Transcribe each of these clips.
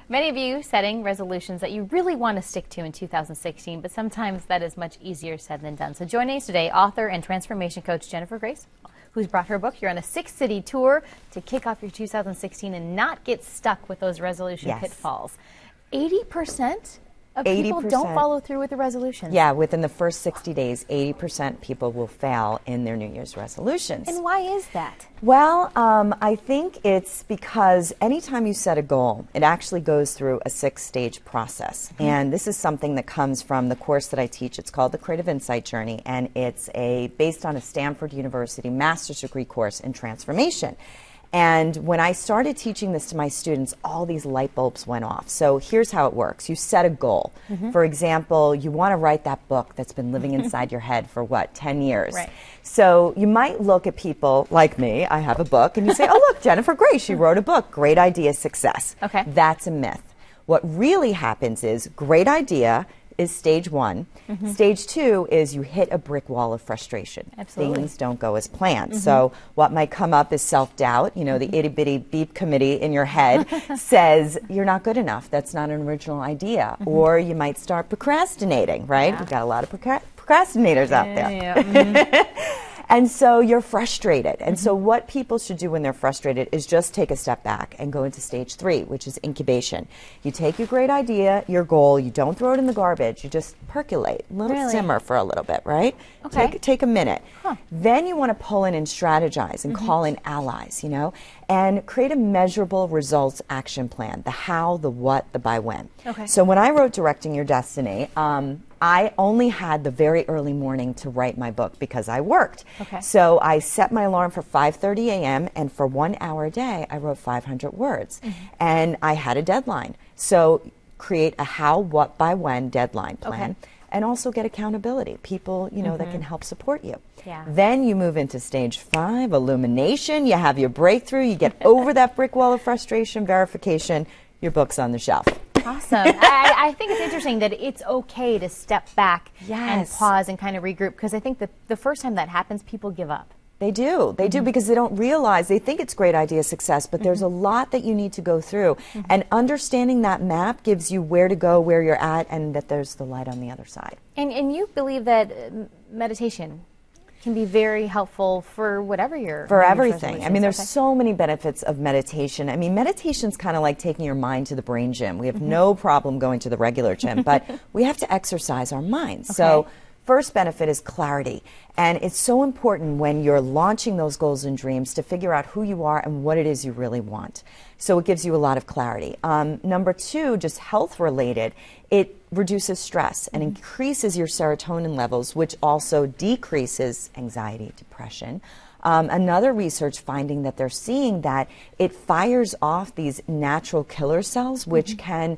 Many of you setting resolutions that you really want to stick to in 2016, but sometimes that is much easier said than done. So joining us today, author and transformation coach Jennifer Grace, who's brought her book. You're on a 6-city tour to kick off your 2016 and not get stuck with those resolution pitfalls. 80% of people don't follow through with the resolutions. Yeah, within the first 60 days, 80% people will fail in their New Year's resolutions. And why is that? Well, I think it's because anytime you set a goal, it actually goes through a 6-stage process. And this is something that comes from the course that I teach. It's called the Creative Insight Journey, and it's based on a Stanford University master's degree course in transformation. And when I started teaching this to my students, all these light bulbs went off. So here's how it works. You set a goal. For example, you want to write that book that's been living inside your head for, 10 years? Right. So you might look at people like me, I have a book, and you say, oh, look, Jennifer Grace, she wrote a book. Great idea, success. Okay. That's a myth. What really happens is great idea is stage 1. Stage 2 is you hit a brick wall of frustration. Absolutely. Things don't go as planned. So what might come up is self-doubt. You know, the itty-bitty beep committee in your head says, you're not good enough. That's not an original idea. Or you might start procrastinating, right? Yeah. We've got a lot of procrastinators out there. Yeah. And so you're frustrated. And so what people should do when they're frustrated is just take a step back and go into stage 3, which is incubation. You take your great idea, your goal, you don't throw it in the garbage, you just percolate, simmer for a little bit, right? Okay. Take a minute. Then you want to pull in and strategize and call in allies, you know, and create a measurable results action plan, the how, the what, the by when. Okay. So when I wrote Directing Your Destiny, I only had the very early morning to write my book because I worked. Okay. So I set my alarm for 5:30 a.m. and for 1 hour a day, I wrote 500 words. And I had a deadline. So create a how, what, by when deadline plan. Okay. And also get accountability, people, you know, that can help support you. Yeah. Then you move into stage 5, illumination. You have your breakthrough. You get over that brick wall of frustration, verification. Your book's on the shelf. Awesome. I think it's interesting that it's okay to step back and Yes. pause and kind of regroup, because I think the first time that happens, people give up. They do. They do, because they don't realize, they think it's great idea success, but there's a lot that you need to go through. And understanding that map gives you where to go, where you're at, and that there's the light on the other side. And you believe that meditation can be very helpful for whatever your For New Year's everything. resolution I mean, is. there's so many benefits of meditation. I mean, meditation's kind of like taking your mind to the brain gym. We have no problem going to the regular gym, but we have to exercise our minds. So first benefit is clarity. And it's so important when you're launching those goals and dreams to figure out who you are and what it is you really want. So it gives you a lot of clarity. Number 2, just health related, it reduces stress and increases your serotonin levels, which also decreases anxiety, depression. Another research finding that they're seeing that it fires off these natural killer cells, which can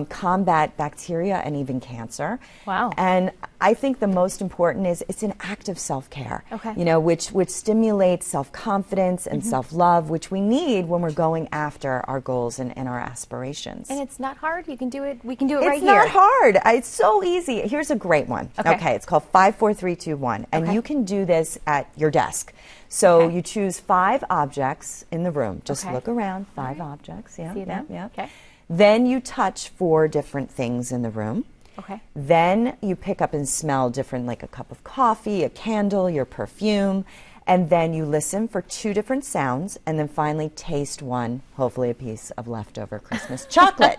combat bacteria and even cancer. Wow. And I think the most important is it's an act of self-care, Okay. you know, which stimulates self-confidence and self-love, which we need when we're going after our goals and our aspirations. And it's not hard. You can do it. We can do it right It's here. not hard. It's so easy. Here's a great one. Okay. It's called 5, 4, 3, 2, 1. And Okay. you can do this at your desk. So Okay. you choose 5 objects in the room. Just Okay. look around, 5 objects. Yeah, See them? yeah. Okay. Then you touch 4 different things in the room. Okay. Then you pick up and smell different, like a cup of coffee, a candle, your perfume. And then you listen for 2 different sounds, and then finally taste one, hopefully a piece of leftover Christmas chocolate.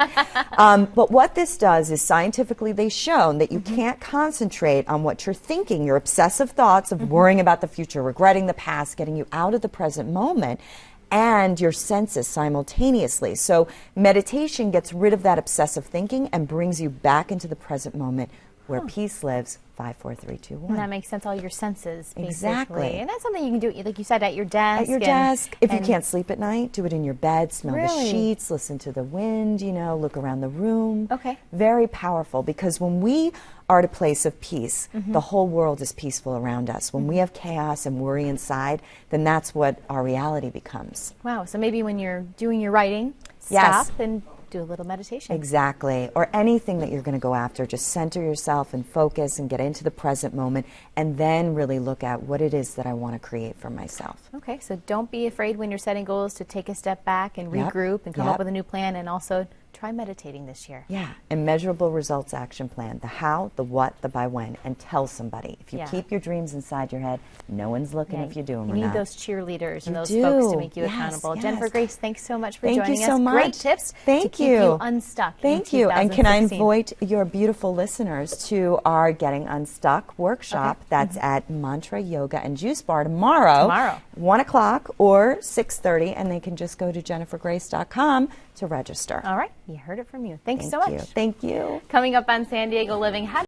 But what this does is scientifically they've shown that you can't concentrate on what you're thinking, your obsessive thoughts of worrying about the future, regretting the past, getting you out of the present moment, and your senses simultaneously. So meditation gets rid of that obsessive thinking and brings you back into the present moment where peace lives. 5, 4, 3, 2, 1. And that makes sense. All your senses, basically. Exactly. And that's something you can do, like you said, at your desk. At your desk. If you can't sleep at night, do it in your bed. Smell the sheets, listen to the wind, you know, look around the room. Okay. Very powerful, because when we are at a place of peace, the whole world is peaceful around us. When we have chaos and worry inside, then that's what our reality becomes. Wow. So maybe when you're doing your writing, Yes. stop and do a little meditation. Exactly. Or anything that you're going to go after, just center yourself and focus and get into the present moment, and then really look at what it is that I want to create for myself. Okay, so don't be afraid when you're setting goals to take a step back and Yep. regroup and come Yep. up with a new plan, and also try meditating this year. Yeah, and measurable results action plan. The how, the what, the by when, and tell somebody. If you keep your dreams inside your head, no one's looking if you do them or not. You need those cheerleaders and those folks to make you accountable. Jennifer Grace, thanks so much for joining us. Thank you so much. Great tips to keep you unstuck. Thank you. And can I invite your beautiful listeners to our Getting Unstuck workshop that's at Mantra Yoga and Juice Bar tomorrow. 1 o'clock or 6:30, and they can just go to jennifergrace.com to register. All right. You heard it from you. Thanks so much. Thank you. Coming up on San Diego Living, how